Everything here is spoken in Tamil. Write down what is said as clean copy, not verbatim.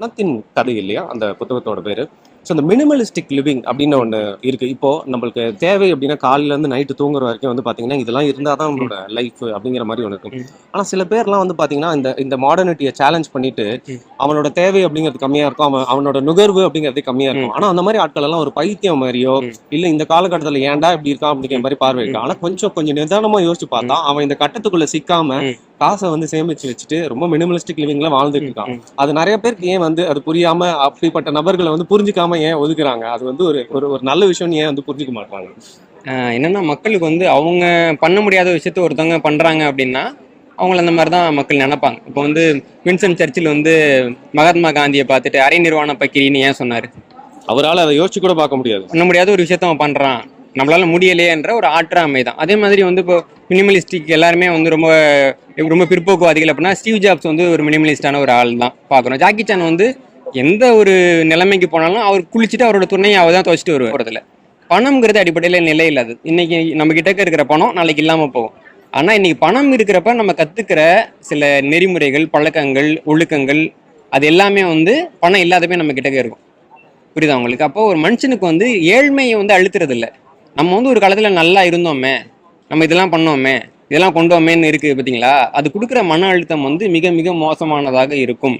பணத்தின் கதை இல்லையா அந்த புத்தகத்தோட பேரு. ஸோ இந்த மினிமலிஸ்டிக் லிவிங் அப்படின்னு ஒன்று இருக்கு. இப்போ நம்மளுக்கு தேவை அப்படின்னா காலையில இருந்து நைட்டு தூங்குற வரைக்கும் வந்து பாத்தீங்கன்னா இதெல்லாம் இருந்தால் தான் ம், நம்மளோட லைஃப் அப்படிங்கிற மாதிரி ஒன்று இருக்கும். ம், ஆனால் சில பேர்லாம் வந்து பாத்தீங்கன்னா இந்த இந்த மாடர்னிட்டியை சேலஞ்ச் பண்ணிட்டு ம், அவனோட தேவை அப்படிங்கிறது கம்மியா இருக்கும், அவனோட நுகர்வு அப்படிங்கிறது கம்மியா ம், இருக்கும். ஆனா அந்த மாதிரி ஆட்கள் எல்லாம் ஒரு பைத்தியம் மாதிரியோ ம், இல்ல இந்த காலகட்டத்தில் ஏன்டா இப்படி இருக்கான் அப்படிங்கிற ம், மாதிரி பார்வை ம், இருக்கான். ஆனா கொஞ்சம் கொஞ்சம் நிதானமா யோசிச்சு பார்த்தா ம், அவன் இந்த கட்டத்துக்குள்ள சிக்காம ம், காசை வந்து சேமிச்சு வச்சுட்டு ரொம்ப மினிமலிஸ்டிக் லிவிங்ல வாழ்ந்துட்டு ம், இருக்கான். ம். அது நிறைய பேருக்கு ஏன் வந்து அது புரியாம அப்படிப்பட்ட நபர்களை வந்து புரிஞ்சுக்காம ஏன் ஒதுக்குறாங்க? அது வந்து ஒரு ஒரு ஒரு நல்ல விஷயம் ஏன் வந்து புரிஞ்சுக்க மாட்டாங்க? என்னன்னா மக்களுக்கு வந்து அவங்க பண்ண முடியாத விஷயத்த ஒருத்தவங்க பண்றாங்க அப்படின்னா அவங்கள அந்த மாதிரி தான் மக்கள் நினைப்பாங்க. இப்போ வந்து வின்சென்ட் சர்ச்சில் வந்து மகாத்மா காந்தியை பார்த்துட்டு அரை நிர்வாண பக்கிரின்னு ஏன் சொன்னாரு? அவரால் அதை யோசிச்சு கூட பார்க்க முடியாது. பண்ண முடியாத ஒரு விஷயத்த அவன் பண்றான், நம்மளால முடியலையேன்ற ஒரு ஆற்றாமை தான். அதே மாதிரி வந்து இப்போ மினிமலிஸ்டிக் எல்லாருமே வந்து ரொம்ப ரொம்ப பிற்போக்குவாதிகள் அப்படின்னா ஸ்டீவ் ஜாப்ஸ் வந்து ஒரு மினிமலிஸ்டான ஒரு ஆள் தான் பார்க்குறோம். ஜாக்கி சான் வந்து எந்த ஒரு நிலைமைக்கு போனாலும் அவர் குளிச்சுட்டு அவரோட துணையை அவர் தான் துவச்சிட்டு வருவார். போறதில்ல பணம்ங்கிறது அடிப்படையில் நிலை இல்லாது. இன்னைக்கு நம்ம கிட்ட இருக்கிற பணம் நாளைக்கு இல்லாம போகும். ஆனா இன்னைக்கு பணம் இருக்கிறப்ப நம்ம கத்துக்கிற சில நெறிமுறைகள், பழக்கங்கள், ஒழுக்கங்கள் அது எல்லாமே வந்து பணம் இல்லாதப்ப நம்ம கிட்ட இருக்கும். புரியுதா உங்களுக்கு? அப்போ ஒரு மனுஷனுக்கு வந்து ஏழ்மையை வந்து அழுத்துறது இல்லை. நம்ம வந்து ஒரு காலத்துல நல்லா இருந்தோமே, நம்ம இதெல்லாம் பண்ணோமே, இதெல்லாம் கொண்டோமேன்னு இருக்கு பார்த்தீங்களா? அது கொடுக்குற மன அழுத்தம் வந்து மிக மிக மோசமானதாக இருக்கும்.